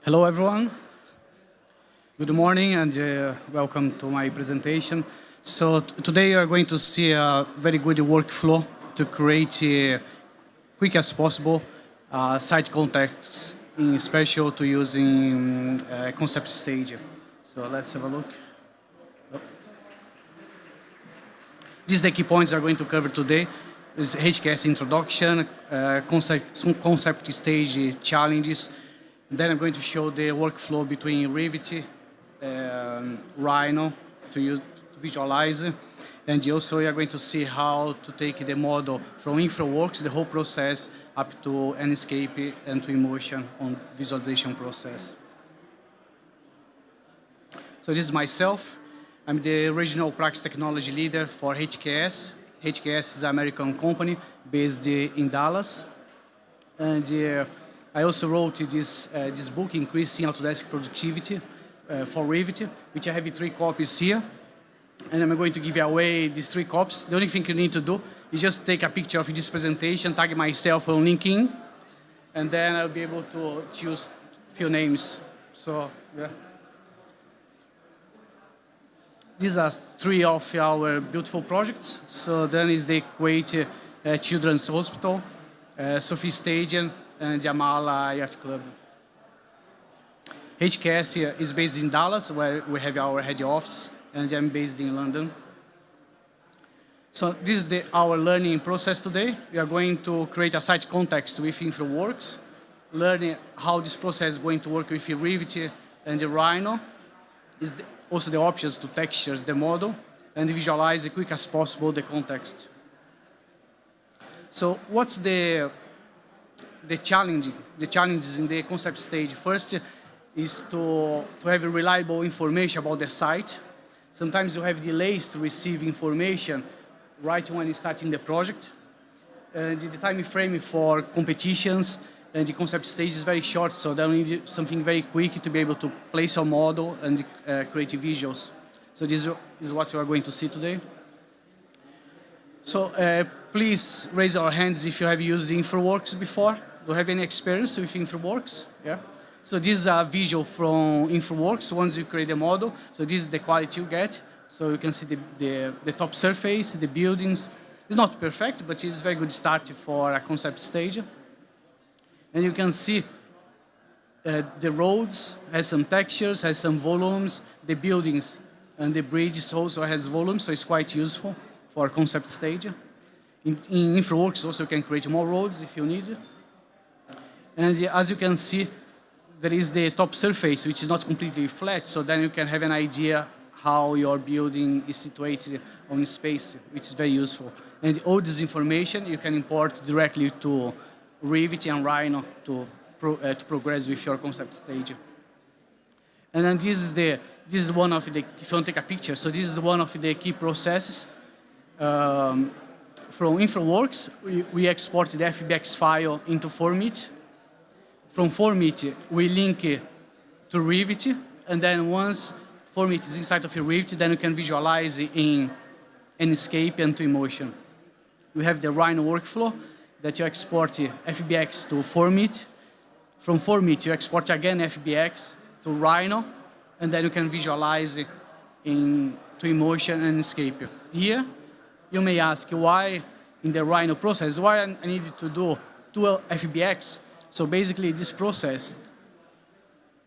Hello, everyone. Good morning and welcome to my presentation. So today you are going to see a very good workflow to create quick as possible site context, in special to using concept stage. So let's have a look. These are the key points we are going to cover today. This is HKS introduction, concept stage challenges. Then I'm going to show the workflow between Revit and Rhino to visualize. And also you are going to see how to take the model from InfraWorks, the whole process, up to Enscape and to Emotion on visualization process. So this is myself. I'm the regional practice technology leader for HKS. HKS is an American company based in Dallas. And I also wrote this book, Increasing Autodesk Productivity for Revit, which I have 3 copies here. And I'm going to give you away these 3 copies. The only thing you need to do is just take a picture of this presentation, tag myself on LinkedIn, and then I'll be able to choose a few names. So, yeah. These are 3 of our beautiful projects. So then is the Kuwait Children's Hospital, Sophie Stadium, and Jamala Yacht Club. HKS is based in Dallas, where we have our head office, and I'm based in London. So this is our learning process today. We are going to create a site context with InfraWorks, learning how this process is going to work with Revit and the Rhino, also the options to textures the model, and visualize as quick as possible the context. So what's the challenges in the concept stage? First is to have reliable information about the site. Sometimes you have delays to receive information right when you're starting the project. And the time frame for competitions and the concept stage is very short, so then we need something very quick to be able to place a model and create visuals. So this is what you are going to see today. So please raise your hands if you have used InfraWorks before. Do you have any experience with InfraWorks? Yeah. So this is a visual from InfraWorks once you create a model. So this is the quality you get. So you can see the top surface, the buildings. It's not perfect, but it's a very good start for a concept stage. And you can see the roads has some textures, has some volumes. The buildings and the bridges also has volumes, so it's quite useful for concept stage. In InfraWorks also you can create more roads if you need. And as you can see, there is the top surface, which is not completely flat, so then you can have an idea how your building is situated on space, which is very useful. And all this information you can import directly to Revit and Rhino to progress with your concept stage. And then this is one of the, if you want to take a picture, so this is one of the key processes. From InfraWorks, we export the FBX file into Formit. From Formit, we link it to Revit, and then once Formit is inside of your Revit, then you can visualize it in Enscape and to Emotion. We have the Rhino workflow that you export FBX to Formit. From Formit, you export again FBX to Rhino, and then you can visualize it to Emotion and Enscape. Here, you may ask why in the Rhino process, why I needed to do 2 FBX. So basically, this process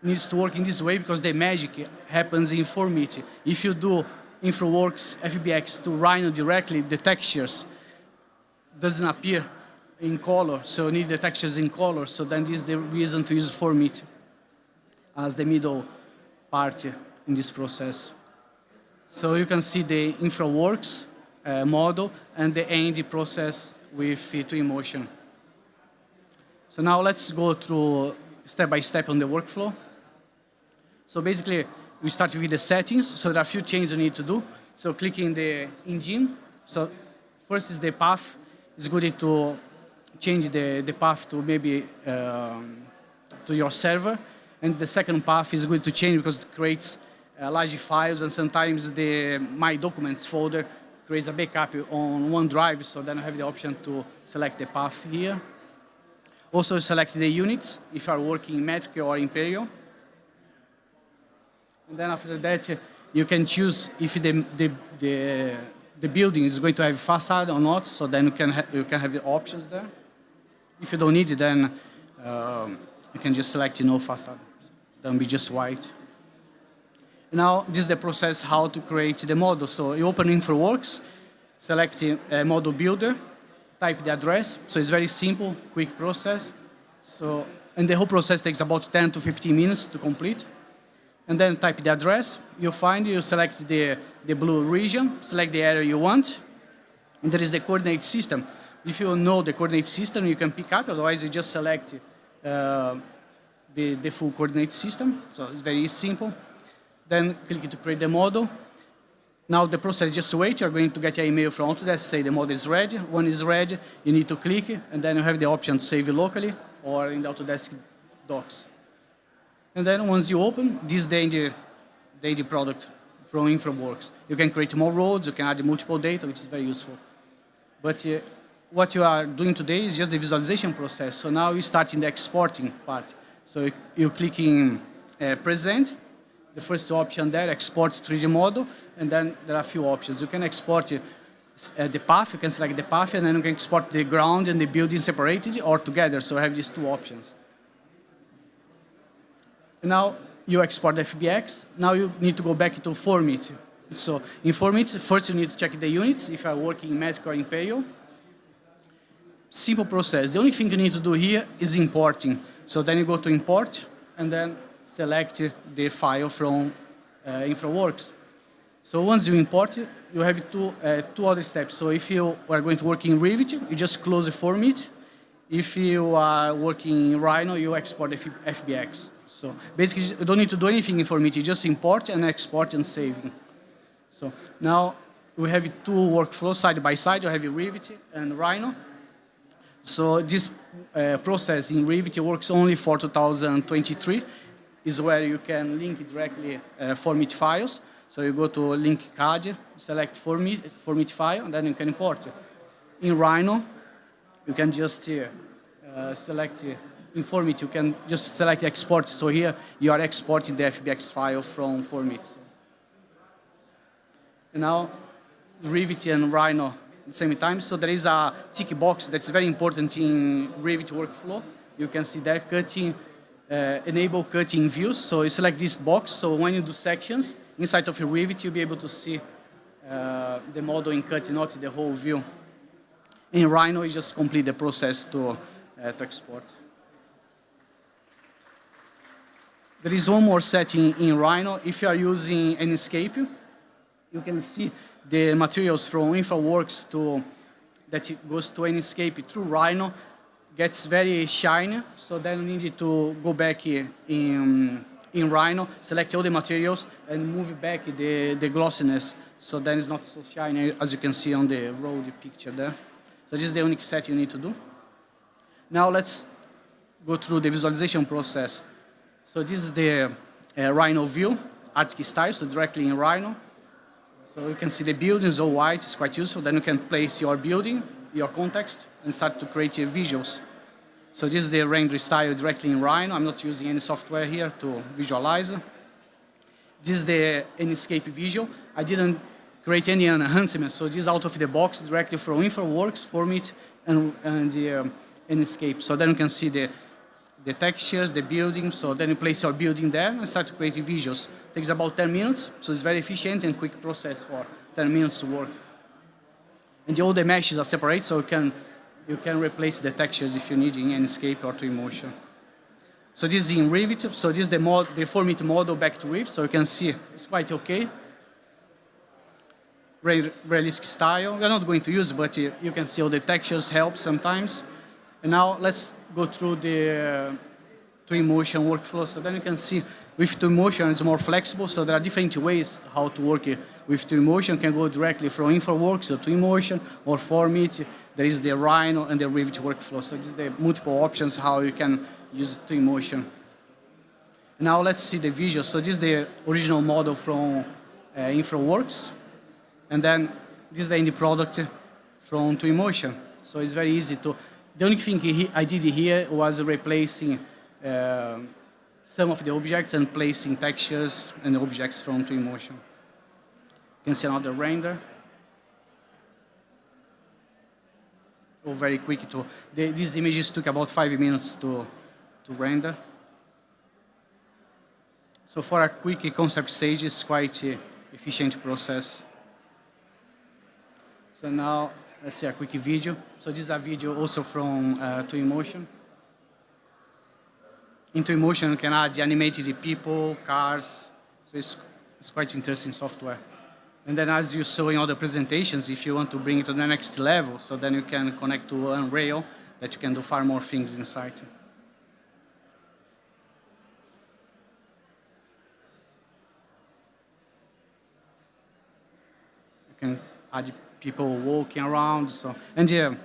needs to work in this way because the magic happens in Formit. If you do InfraWorks FBX to Rhino directly, the textures doesn't appear in color, so you need the textures in color. So then this is the reason to use Formit as the middle part in this process. So you can see the InfraWorks model and the end process with to Emotion. So now let's go through step by step on the workflow. So basically, we start with the settings. So there are a few changes you need to do. So clicking the engine. So first is the path. It's good to change the path to maybe to your server. And the second path is good to change because it creates large files, and sometimes the My Documents folder creates a backup on OneDrive. So then I have the option to select the path here. Also select the units if you are working in metric or imperial. And then after that, you can choose if the building is going to have facade or not. So then you can have the options there. If you don't need it, then you can just select no facade. Then be just white. Now this is the process how to create the model. So you open InfraWorks, select a model builder, type the address. So it's very simple, quick process. So, and the whole process takes about 10 to 15 minutes to complete. And then type the address. You select the blue region, select the area you want. And there is the coordinate system. If you know the coordinate system, you can pick up. Otherwise, you just select the full coordinate system. So it's very simple. Then click to create the model. Now the process just wait. You're going to get an email from Autodesk, say the model is ready. When it's ready, you need to click, and then you have the option to save it locally or in the Autodesk docs. And then once you open, this is the end product from InfraWorks. You can create more roads, you can add multiple data, which is very useful. But what you are doing today is just the visualization process. So now you start in the exporting part. So you click in present. The first option there, export 3D model, and then there are a few options. You can export the path, you can select the path, and then you can export the ground and the building separated or together. So you have these two options. And now you export the FBX. Now you need to go back to Formit. So in Formit, first you need to check the units, if you are working in metric or imperial. Simple process. The only thing you need to do here is importing. So then you go to import, and then select the file from InfraWorks. So once you import it, you have two other steps. So if you are going to work in Revit, you just close the Formit. If you are working in Rhino, you export the FBX. So basically, you don't need to do anything in Formit. You just import and export and save. So now we have two workflows side by side. You have Revit and Rhino. So this process in Revit works only for 2023. Is where you can link directly Formit files. So you go to link CAD, select Formit file, and then you can import it. In Rhino, you can just select in Formit, you can just select export. So here you are exporting the FBX file from Formit. And now Revit and Rhino at the same time. So there is a tick box that's very important in Revit workflow. You can see there cutting. Enable cutting views. So you select this box. So when you do sections inside of your Revit, you'll be able to see the model in cut, not the whole view. In Rhino, you just complete the process to export. There is one more setting in Rhino. If you are using an escape, you can see the materials from InfraWorks that it goes to an escape through Rhino. Gets very shiny, so then you need to go back in Rhino, select all the materials, and move back the glossiness, so then it's not so shiny as you can see on the road picture there. So this is the only setting you need to do. Now let's go through the visualization process. So this is the Rhino view, Arctic style, so directly in Rhino. So you can see the buildings all white, it's quite useful. Then you can place your building, your context, and start to create your visuals. So this is the render style directly in Rhino. I'm not using any software here to visualize. This is the Enscape visual. I didn't create any enhancements, so this is out of the box directly from InfraWorks, Formit, and the Enscape. So then you can see the textures, the building. So then you place your building there and start to create visuals. It takes about 10 minutes, so it's very efficient and quick process for 10 minutes to work. And all the meshes are separate, so you can replace the textures if you need in Enscape or Twinmotion. So this is in Revit. So this is the Formit model back to Revit. So you can see it's quite okay. Realistic style. We're not going to use, but you can see all the textures help sometimes. And now let's go through the Twinmotion workflow. So then you can see with Twinmotion it's more flexible. So there are different ways how to work with Twinmotion. You can go directly from InfraWorks to Twinmotion or Formit. There is the Rhino and the Revit workflow. So this is the multiple options how you can use Twinmotion. Now let's see the visual. So this is the original model from InfraWorks. And then this is the end product from Twinmotion. So it's very easy to... The only thing I did here was replacing some of the objects and placing textures and objects from Twinmotion. You can see another render. Oh, very quick to, these images took about 5 minutes to render. So for a quick concept stage, it's quite efficient process. So now, let's see a quick video. So this is a video also from Twinmotion. In Twinmotion, you can add animated people, cars. So it's quite interesting software. And then as you saw in other presentations, if you want to bring it to the next level, so then you can connect to Unreal, that you can do far more things inside. You can add people walking around. So, and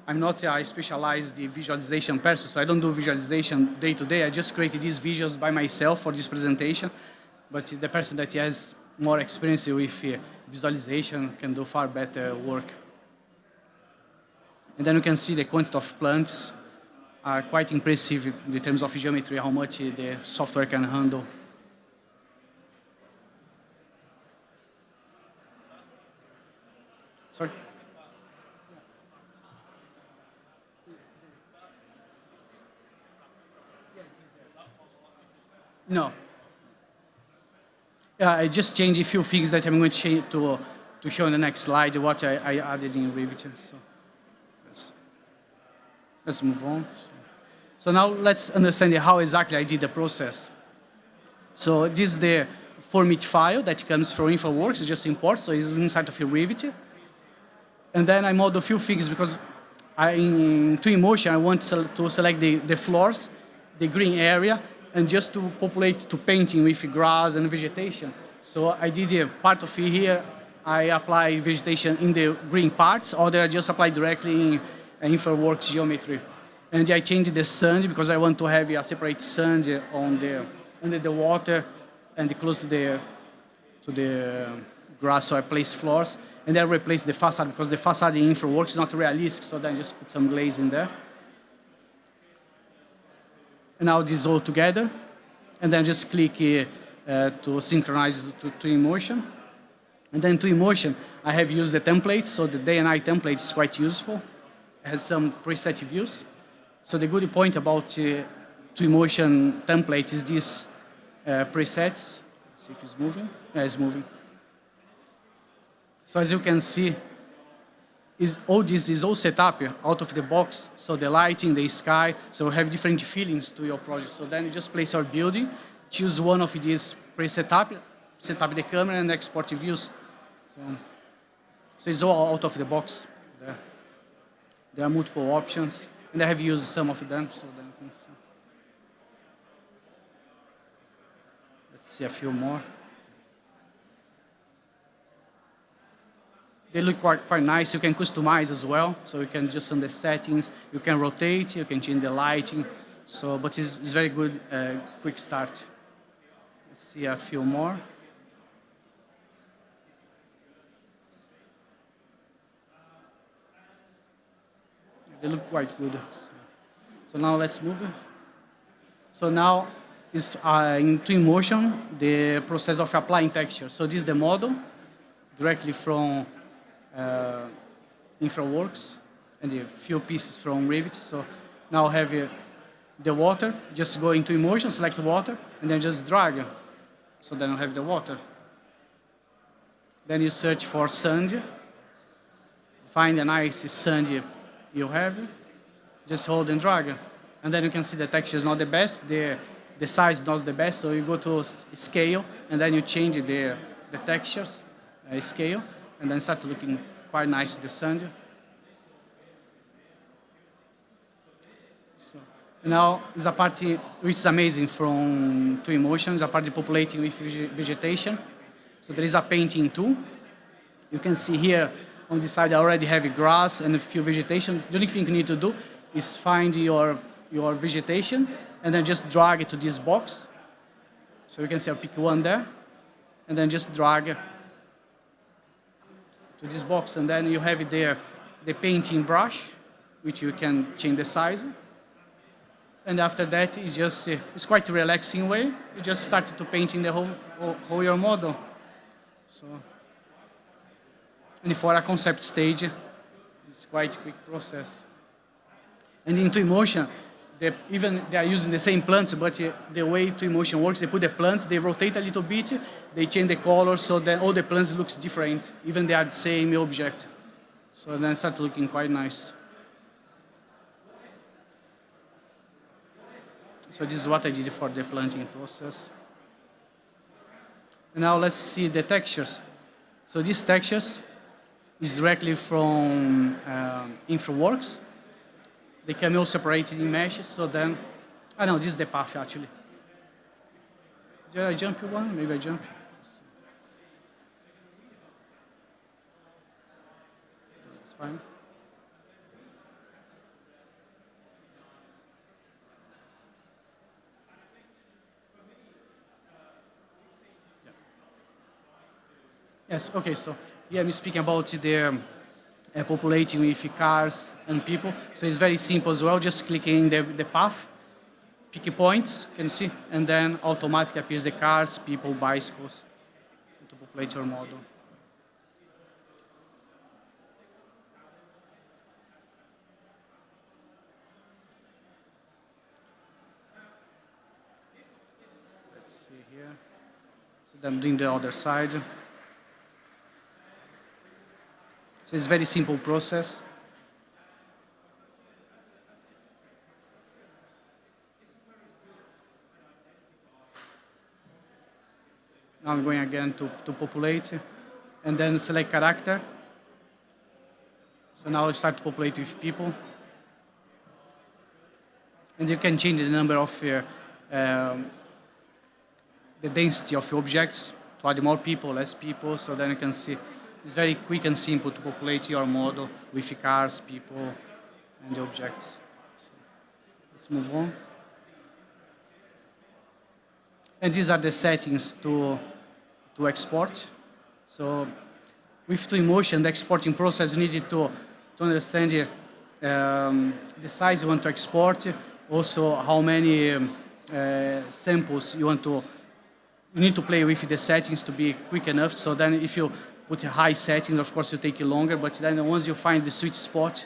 I'm not a specialized visualization person, so I don't do visualization day to day. I just created these visuals by myself for this presentation. But the person that has more experience with visualization can do far better work. And then you can see the quantity of plants are quite impressive in terms of geometry, how much the software can handle. Sorry? No. Yeah, I just changed a few things that I'm going to show in the next slide, what I added in Revit. So let's move on. So now let's understand how exactly I did the process. So this is the format file that comes from InfoWorks, just import, so it's inside of your Revit. And then I model a few things because in Twinmotion I want to select the floors, the green area, and just to populate to painting with grass and vegetation. So I did a part of it here. I apply vegetation in the green parts, or I just apply directly in InfoWorks geometry. And I changed the sand because I want to have a separate sand under the water and close to the grass. So I place floors, and then I replace the facade because the facade in InfoWorks is not realistic. So then I just put some glaze in there. And now this all together, and then just click to synchronize to Twinmotion. And then Twinmotion, I have used the templates, so the day and night template is quite useful. It has some preset views. So the good point about Twinmotion template is these presets. Let's see if it's moving. Yeah, it's moving. So as you can see, all this is all set up out of the box. So the lighting, the sky, so you have different feelings to your project. So then you just place your building, choose one of these preset up, set up the camera and export the views. So it's all out of the box. There are multiple options, and I have used some of them, so then you can see. Let's see a few more. They look quite nice. You can customize as well. So you can just on the settings, you can rotate, you can change the lighting. So, but it's very good, quick start. Let's see a few more. They look quite good. So now let's move. So now is in Twinmotion, the process of applying texture. So this is the model directly from InfoWorks and a few pieces from Revit. So now I have the water, just go into Twinmotion, select water, and then just drag. So then I have the water. Then you search for sand, find a nice sand you have, just hold and drag. And then you can see the texture is not the best, the size is not the best, so you go to scale, and then you change the textures, scale, and then start looking quite nice, the sand. So now is a part which is amazing from Twinmotion, is a part populating with vegetation. So there is a painting tool. You can see here on this side I already have grass and a few vegetation. The only thing you need to do is find your vegetation and then just drag it to this box. So you can see I'll pick one there, and then just drag to this box, and then you have it there, the painting brush, which you can change the size. And after that, it's quite a relaxing way. You just start to painting the whole your model. So, and for a concept stage, it's quite a quick process. And in Twinmotion, even they are using the same plants, but the way Twinmotion works, they put the plants, they rotate a little bit, they change the color, so then all the plants looks different, even they are the same object. So then it starts looking quite nice. So this is what I did for the planting process. And now let's see the textures. So these textures is directly from InfraWorks. They can be all separated in meshes, so then, no, this is the path actually. Did I jump one? Maybe I jump. It's fine. Yes, okay, so here I'm speaking about the populating with cars and people. So it's very simple as well, just clicking the path, pick points, can you see, and then automatically appears the cars, people, bicycles to populate your model. Let's see here. So then I'm doing the other side. So it's a very simple process. Now I'm going again to populate, and then select character. So now I start to populate with people. And you can change the number of the density of your objects to add more people, less people, so then you can see it's very quick and simple to populate your model with cars, people, and the objects. So let's move on. And these are the settings to export. So with Twinmotion, the exporting process, you need to understand the size you want to export, also how many samples you want to. You need to play with the settings to be quick enough. So then if you put high settings, of course, it will take longer, but then once you find the sweet spot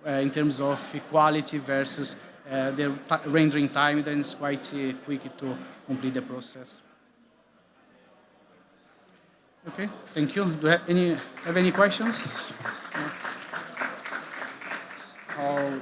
in terms of quality versus the rendering time, then it's quite quick to complete the process. Okay, thank you. Do you have any questions? No.